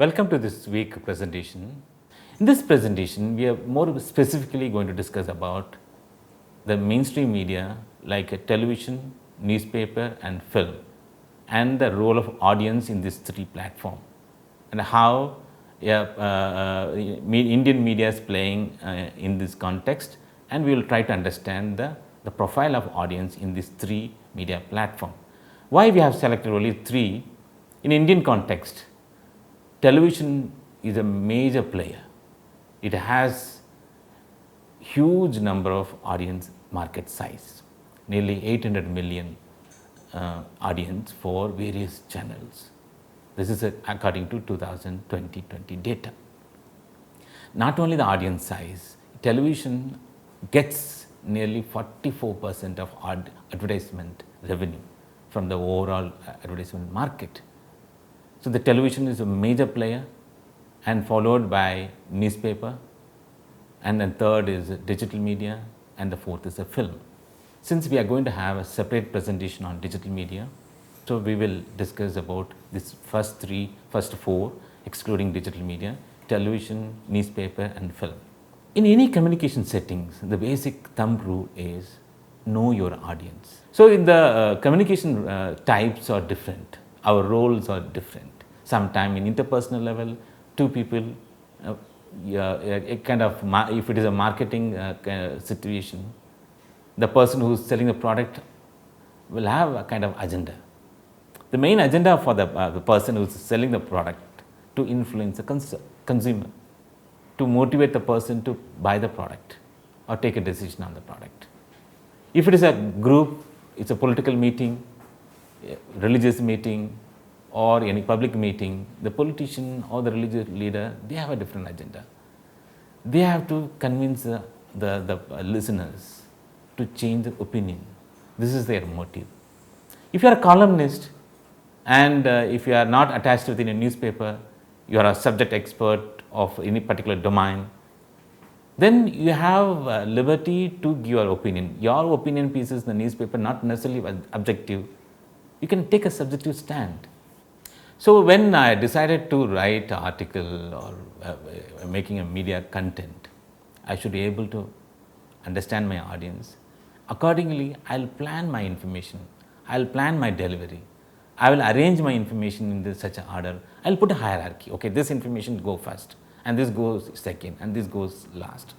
Welcome to this week presentation. In this presentation, we are more specifically going to discuss about the mainstream media like television, newspaper and film, and the role of audience in these three platforms, and how Indian media is playing in this context, and we will try to understand the profile of audience in these three media platforms. Why we have selected only three? In Indian context, television is a major player. It has huge number of audience market size, nearly 800 million audience for various channels. This is according to 2020 data. Not only the audience size, television gets nearly 44% of advertisement revenue from the overall advertisement market. So the television is a major player, and followed by newspaper, and then third is digital media, and the fourth is a film. Since we are going to have a separate presentation on digital media, so we will discuss about this first four, excluding digital media: television, newspaper and film. In any communication settings, the basic thumb rule is know your audience. So in the communication types are different, our roles are different. Sometime in interpersonal level, two people, a kind of, if it is a marketing situation, the person who is selling the product will have a kind of agenda. The main agenda for the person who is selling the product to influence the consumer, to motivate the person to buy the product or take a decision on the product. If it is a group, it's a political meeting, religious meeting, or any public meeting, the politician or the religious leader, they have a different agenda. They have to convince the listeners to change the opinion. This is their motive. If you are a columnist, and if you are not attached within a newspaper, you are a subject expert of any particular domain, then you have liberty to give your opinion. Your opinion pieces in the newspaper not necessarily objective. You can take a subjective stand. So when I decided to write an article or making a media content, I should be able to understand my audience. Accordingly, I'll plan my information, I'll plan my delivery, I will arrange my information in such an order. I'll put a hierarchy. Okay, this information go first, and this goes second, and this goes last.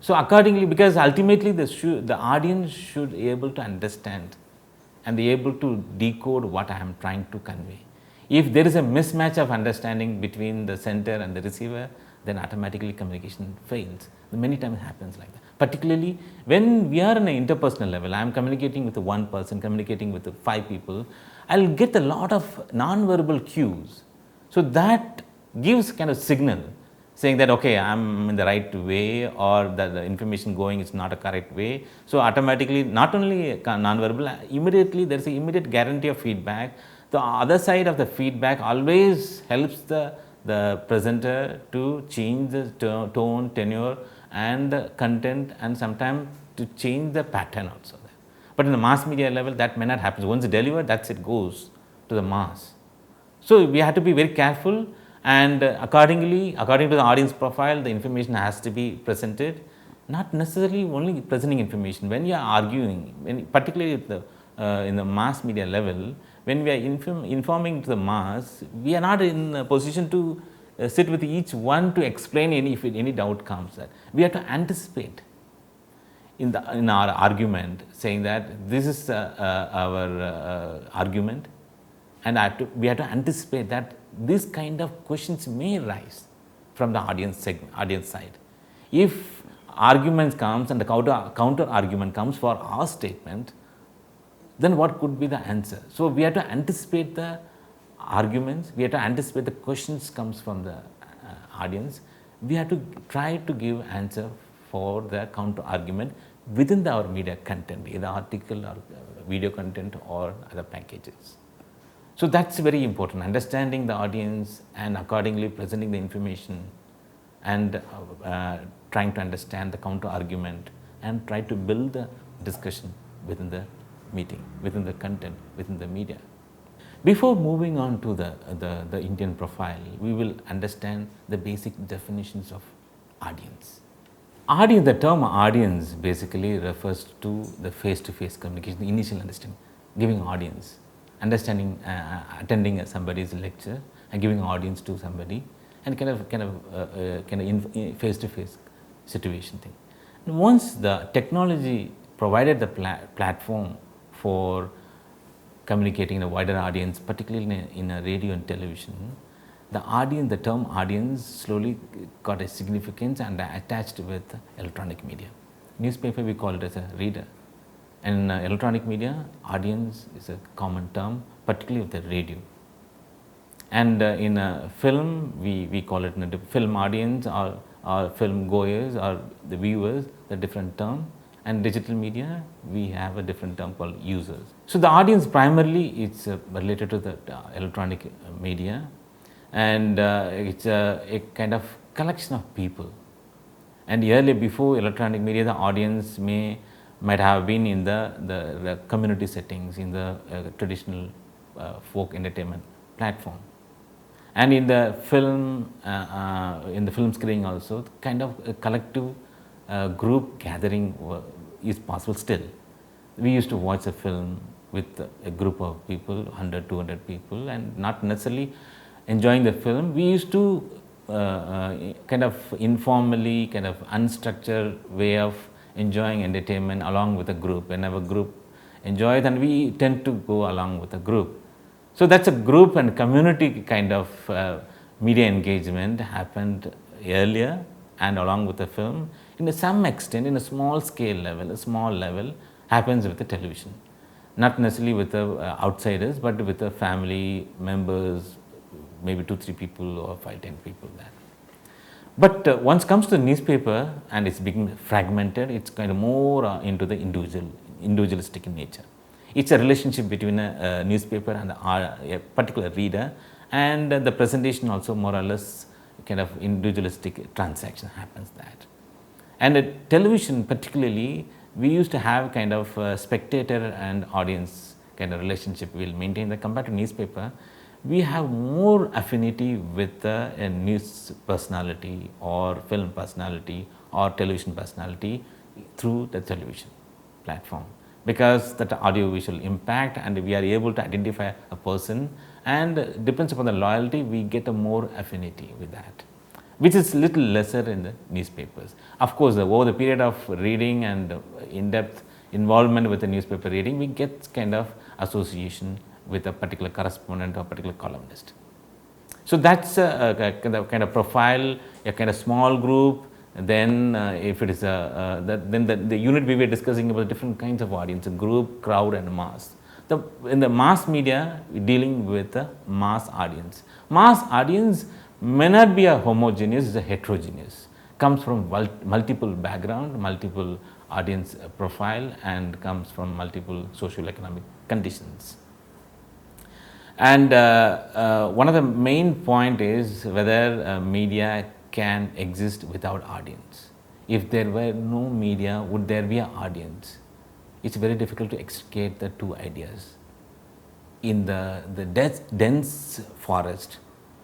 So accordingly, because ultimately the audience should be able to understand and be able to decode what I am trying to convey. If there is a mismatch of understanding between the sender and the receiver, then automatically communication fails. Many times it happens like that. Particularly when we are in an interpersonal level, I am communicating with one person, communicating with five people, I will get a lot of non-verbal cues. So that gives kind of signal saying that, okay, I am in the right way, or that the information going is not a correct way. So automatically, not only non-verbal, immediately there is an immediate guarantee of feedback. The other side of the feedback always helps the presenter to change the tone, tenure and the content, and sometimes to change the pattern also. But in the mass media level, that may not happen. Once delivered, that's it, goes to the mass. So we have to be very careful, and accordingly, according to the audience profile, the information has to be presented. Not necessarily only presenting information. When you are arguing, particularly in the mass media level, when we are informing to the mass, we are not in a position to sit with each one to explain if any doubt comes. We have to anticipate in our argument, saying that this is our argument, and we have to anticipate that this kind of questions may rise from the audience side. If arguments comes and the counter argument comes for our statement, then what could be the answer? So we have to anticipate the arguments, we have to anticipate the questions comes from the audience. We have to try to give answer for the counter argument within our media content, either article or video content or other packages. So that's very important, understanding the audience and accordingly presenting the information, and trying to understand the counter argument and try to build the discussion within the meeting, within the content, within the media. Before moving on to the Indian profile, we will understand the basic definitions of audience. Audience, the term audience basically refers to the face-to-face communication, the initial understanding, giving audience, understanding, attending somebody's lecture and giving audience to somebody, and face-to-face situation thing. And once the technology provided the platform for communicating in a wider audience, particularly in a radio and television, the audience, the term audience slowly got a significance and attached with electronic media. Newspaper, we call it as a reader. And in electronic media, audience is a common term, particularly with the radio. And in a film, we call it a film audience or film goers or the viewers, the different term. And digital media, we have a different term called users. So the audience primarily it's related to the electronic media, and it's a kind of collection of people. And earlier, before electronic media, the audience might have been in the community settings, in the traditional folk entertainment platform. And in the film screening also, kind of a collective group gathering is possible still. We used to watch a film with a group of people, 100, 200 people, and not necessarily enjoying the film. We used to kind of informally, kind of unstructured way of enjoying entertainment along with a group. Whenever group enjoys, then we tend to go along with a group. So that's a group and community kind of media engagement happened earlier and along with the film. In some extent, in a small scale level, a small level happens with the television. Not necessarily with the outsiders, but with the family members, maybe 2-3 people or 5-10 people there. But once comes to the newspaper and it's being fragmented, it's kind of more into the individualistic in nature. It's a relationship between a newspaper and a particular reader, and the presentation also more or less kind of individualistic transaction happens that. And television particularly, we used to have kind of spectator and audience kind of relationship we'll maintain. That compared to newspaper, we have more affinity with a news personality or film personality or television personality through the television platform, because that audio visual impact, and we are able to identify a person, and depends upon the loyalty, we get a more affinity with that, which is little lesser in the newspapers. Of course, over the period of reading and in-depth involvement with the newspaper reading, we get kind of association with a particular correspondent or particular columnist. So that's a kind of profile, a kind of small group. Then if it is then the unit we were discussing about different kinds of audience, group, crowd and mass. In the mass media, we're dealing with a mass audience. Mass audience may not be a homogeneous, it's a heterogeneous. Comes from multiple background, multiple audience profile, and comes from multiple social economic conditions. And one of the main point is whether media can exist without audience. If there were no media, would there be an audience? It's very difficult to extricate the two ideas. In the dense forest,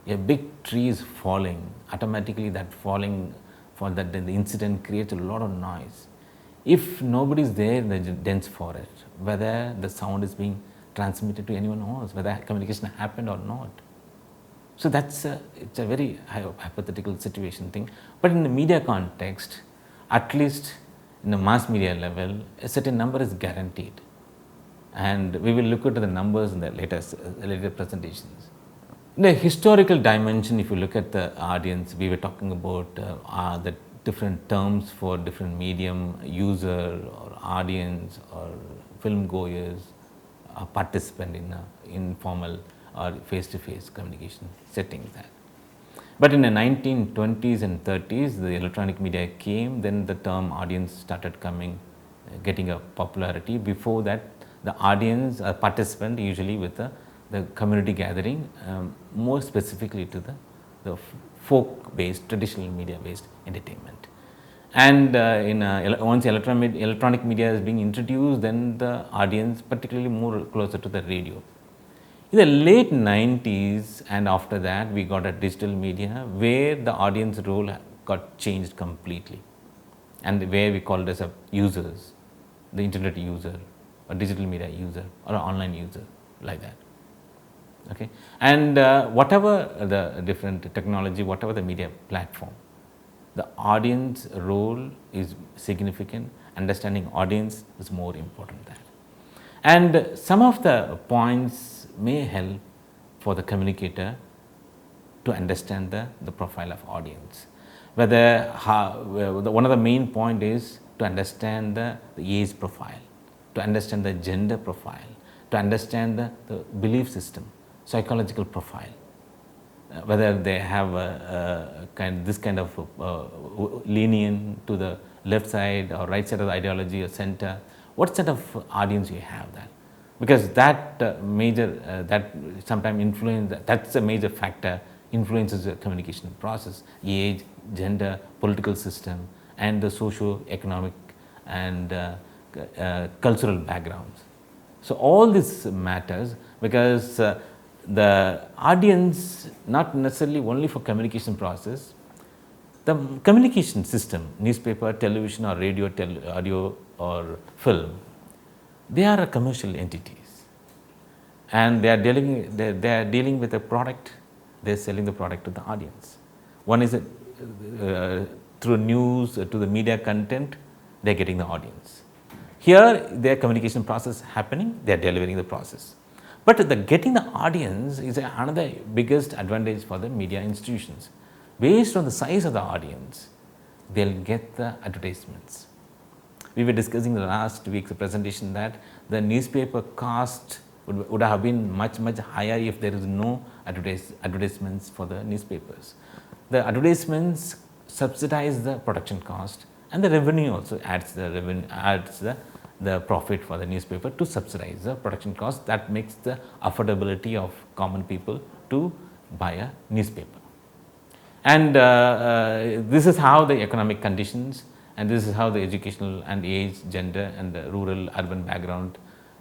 a big tree is falling, automatically that falling for that the incident creates a lot of noise. If nobody is there in the dense forest, whether the sound is being transmitted to anyone else, whether communication happened or not. So it's a very hypothetical situation thing. But in the media context, at least in the mass media level, a certain number is guaranteed. And we will look at the numbers in the later presentations. In the historical dimension, if you look at the audience, we were talking about the different terms for different medium, user or audience or film goers, a participant in informal or face-to-face communication settings. But in the 1920s and 30s, the electronic media came, then the term audience started getting a popularity. Before that, the audience, a participant usually with the community gathering, more specifically to the folk-based, traditional media-based entertainment. And once electronic media is being introduced, then the audience, particularly more closer to the radio. In the late 90s and after that, we got a digital media where the audience role got changed completely, and where we call it as a users, the internet user, a digital media user, or an online user, like that. Okay, and whatever the different technology, whatever the media platform, the audience role is significant. Understanding audience is more important than. And some of the points may help for the communicator to understand the profile of audience. Whether one of the main point is to understand the age profile, to understand the gender profile, to understand the belief system, psychological profile, whether they have this kind of lenient to the left side or right side of the ideology or center, what set of audience you have that, because that major that sometimes influence, that's a major factor, influences the communication process, age, gender, political system, and the socio-economic and cultural backgrounds. So all this matters because the audience, not necessarily only for communication process, the communication system, newspaper, television or radio, audio or film, they are commercial entities, and they are dealing with a product, they are selling the product to the audience. One is through news, to the media content, they are getting the audience. Here their communication process happening, they are delivering the process. But the getting the audience is another biggest advantage for the media institutions. Based on the size of the audience, they will get the advertisements. We were discussing the last week's presentation that the newspaper cost would have been much higher if there is no advertisements for the newspapers. The advertisements subsidize the production cost, and the revenue also adds the profit for the newspaper to subsidize the production cost. That makes the affordability of common people to buy a newspaper. And this is how the economic conditions, and this is how the educational and age, gender and the rural urban background,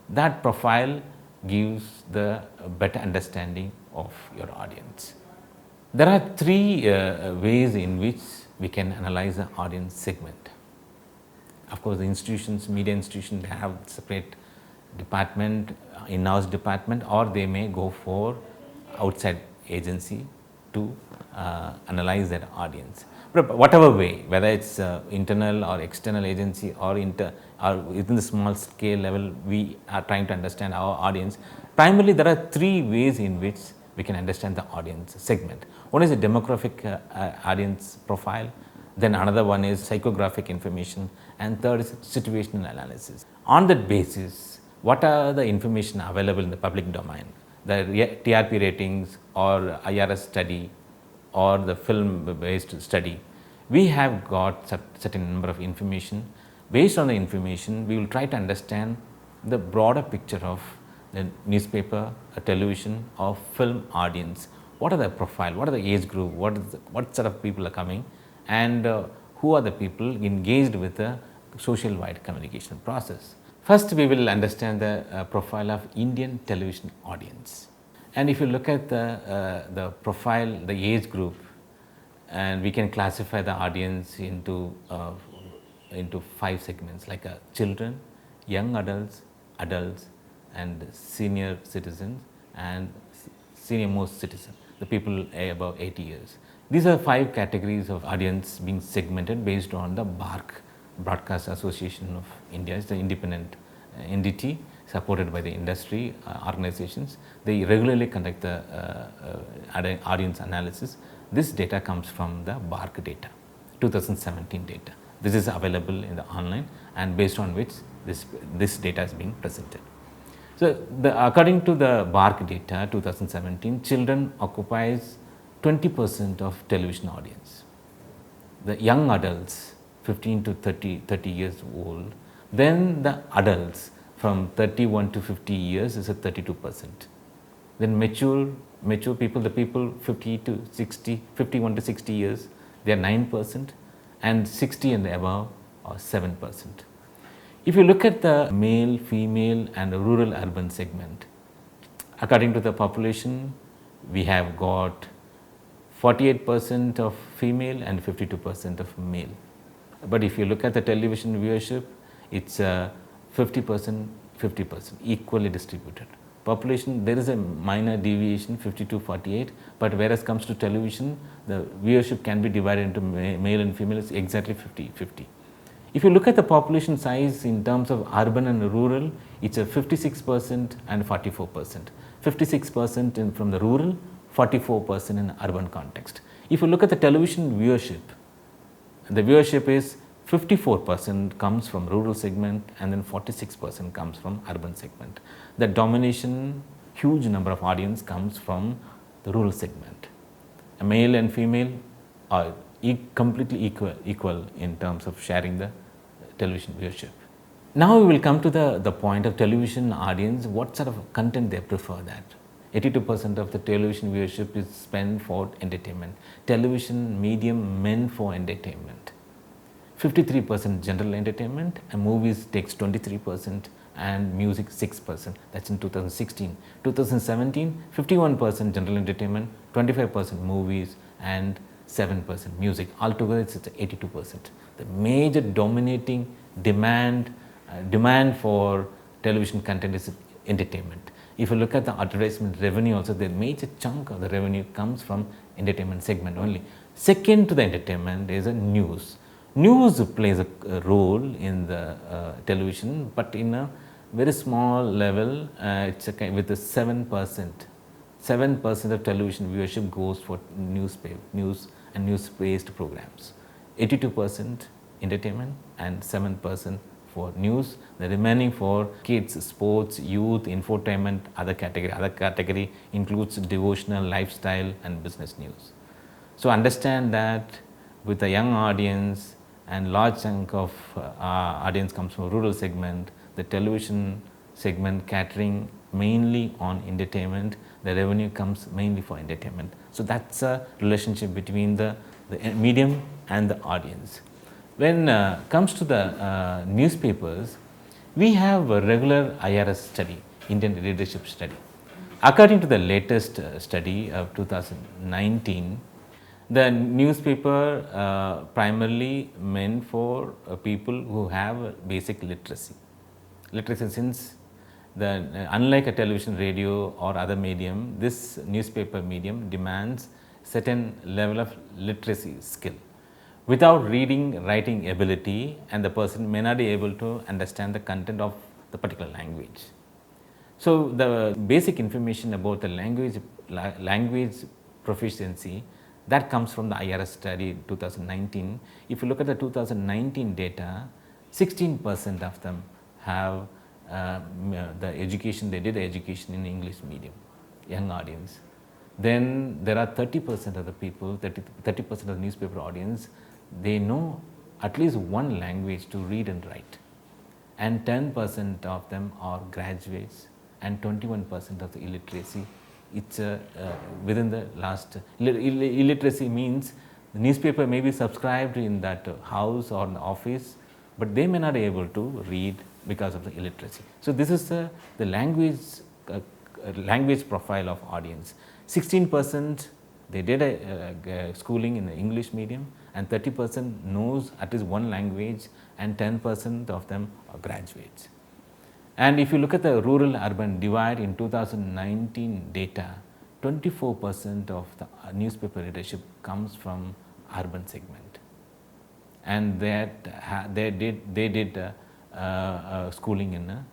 that profile gives the better understanding of your audience. There are three ways in which we can analyze the audience segment. Of course, the institutions, media institutions, they have separate department, in-house department, or they may go for outside agency to analyze that audience. But whatever way, whether it's internal or external agency or within the small scale level, we are trying to understand our audience. Primarily, there are three ways in which we can understand the audience segment. One is a demographic audience profile. Then another one is psychographic information, and third is situational analysis. On that basis, what are the information available in the public domain, the TRP ratings or IRS study or the film based study, we have got certain number of information. Based on the information, we will try to understand the broader picture of the newspaper, a television or film audience. What are the profile, what are the age group, what sort of people are coming, and who are the people engaged with the social wide communication process. First, we will understand the profile of Indian television audience. And if you look at the profile, the age group, and we can classify the audience into 5 segments, like children, young adults, and senior citizens, and senior most citizens, the people above 80 years. These are 5 categories of audience being segmented based on the BARC, Broadcast Association of India. It's the independent entity supported by the industry organizations. They regularly conduct the audience analysis. This data comes from the BARC data, 2017 data. This is available in the online, and based on which this data is being presented. So, according to the BARC data 2017, children occupies 20% of television audience. The young adults 15 to 30 years old, then the adults from 31 to 50 years is at 32%. Then mature people, the people 51 to 60 years, they are 9%, and 60 and above are 7%. If you look at the male, female and rural urban segment, According to the population, we have got 48% of female and 52% of male. But if you look at the television viewership, it's 50%, 50%, equally distributed. Population, there is a minor deviation, 52-48, but whereas comes to television, the viewership can be divided into male and female, it's exactly 50-50. If you look at the population size in terms of urban and rural, it's a 56% and 44%. 56% from the rural, 44% in urban context. If you look at the television viewership, the viewership is 54% comes from rural segment and then 46% comes from urban segment. The domination, huge number of audience comes from the rural segment. A male and female are completely equal in terms of sharing the television viewership. Now we will come to the point of television audience, what sort of content they prefer that. 82% of the television viewership is spent for entertainment. Television medium meant for entertainment. 53% general entertainment, and movies takes 23% and music 6%. That's in 2016. 2017, 51% general entertainment, 25% movies and 7% music. Altogether it's 82%. The major dominating demand for television content is entertainment. If you look at the advertisement revenue also, the major chunk of the revenue comes from entertainment segment only. Second to the entertainment is a news. News plays a role in the television, but in a very small level. It's with a 7%. 7% of television viewership goes for news and news-based programs. 82% entertainment and 7% for news. The remaining for kids, sports, youth, infotainment, other category. Other category includes devotional, lifestyle and business news. So understand that with a young audience and large chunk of audience comes from rural segment, the television segment catering mainly on entertainment, the revenue comes mainly for entertainment. So that's a relationship between the medium and the audience. When comes to the newspapers, we have a regular IRS study, Indian Readership Study. According to the latest study of 2019, the newspaper primarily meant for people who have basic literacy. Literacy, since unlike a television, radio or other medium, this newspaper medium demands certain level of literacy skill. Without reading, writing ability, and the person may not be able to understand the content of the particular language. So the basic information about the language proficiency, that comes from the IRS study 2019. If you look at the 2019 data, 16% of them have the education, they did the education in English medium, young audience. Then there are 30% of the people, 30% of the newspaper audience, they know at least one language to read and write, and 10% of them are graduates and 21% of the illiteracy. It's within the last, illiteracy means the newspaper may be subscribed in that house or in the office, but they may not be able to read because of the illiteracy. So this is the language profile of audience. 16% they did a schooling in the English medium, and 30% knows at least one language, and 10% of them are graduates. And if you look at the rural urban divide in 2019 data, 24% of the newspaper readership comes from urban segment, and they did schooling in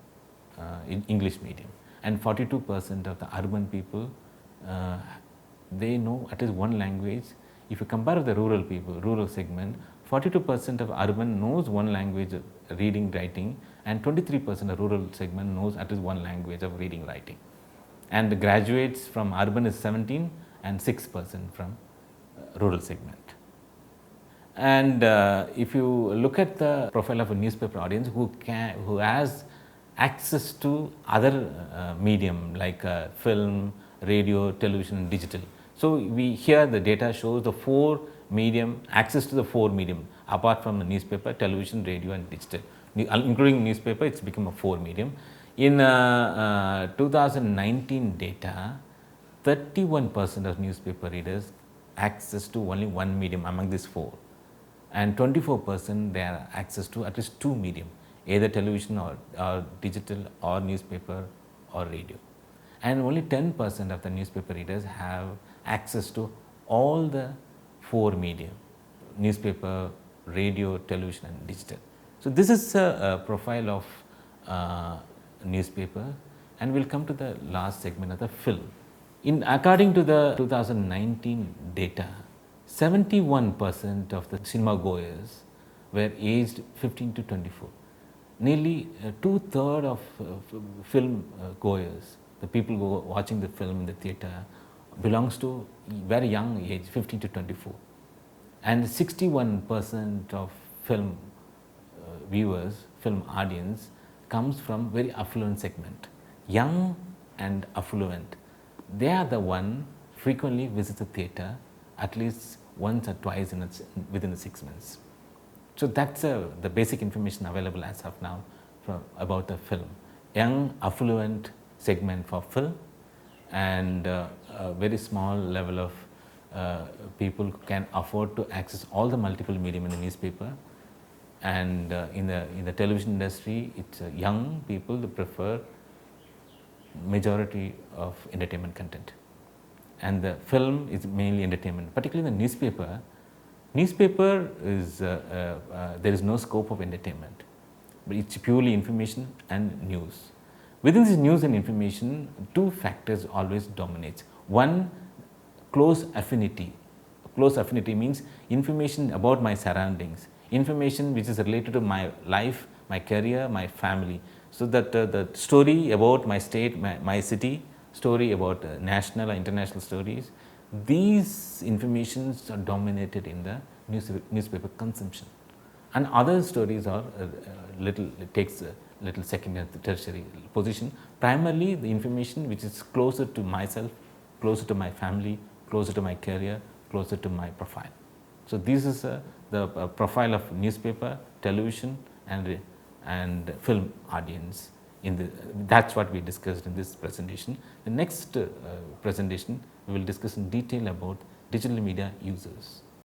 English medium, and 42% of the urban people they know at least one language. If you compare with the rural people, rural segment, 42% of urban knows one language of reading, writing, and 23% of rural segment knows at least one language of reading, writing. And the graduates from urban is 17 and 6% from rural segment. And if you look at the profile of a newspaper audience who has access to other medium like film, radio, television, digital. So here the data shows the four medium, access to the four medium apart from the newspaper, television, radio and digital. Including newspaper, it's become a four medium. In 2019 data, 31% of newspaper readers access to only one medium among these four, and 24% they have access to at least two medium, either television or digital or newspaper or radio, and only 10% of the newspaper readers have access to all the four media: newspaper, radio, television and digital. So, this is a profile of newspaper, and we will come to the last segment of the film. According to the 2019 data, 71% of the cinema goers were aged 15 to 24. Nearly two-thirds of film goers, the people who are watching the film in the theatre, belongs to very young age, 15 to 24. And 61% of film viewers, film audience, comes from very affluent segment, young and affluent. They are the one frequently visit the theatre at least once or twice within the 6 months. So, that is the basic information available as of now about the film. Young affluent segment for film, and a very small level of people who can afford to access all the multiple medium in the newspaper. And in the television industry, it's young people that prefer majority of entertainment content, and the film is mainly entertainment. Particularly the newspaper is there is no scope of entertainment, but it's purely information and news. Within this news and information, two factors always dominate. One, close affinity. Close affinity means information about my surroundings, information which is related to my life, my career, my family. So, that the story about my state, my city, story about national or international stories, these informations are dominated in the newspaper consumption, and other stories are it takes a little secondary and tertiary position. Primarily the information which is closer to myself, closer to my family, closer to my career, closer to my profile. So, this is the profile of newspaper, television and film audience. That is what we discussed in this presentation. The next presentation we will discuss in detail about digital media users.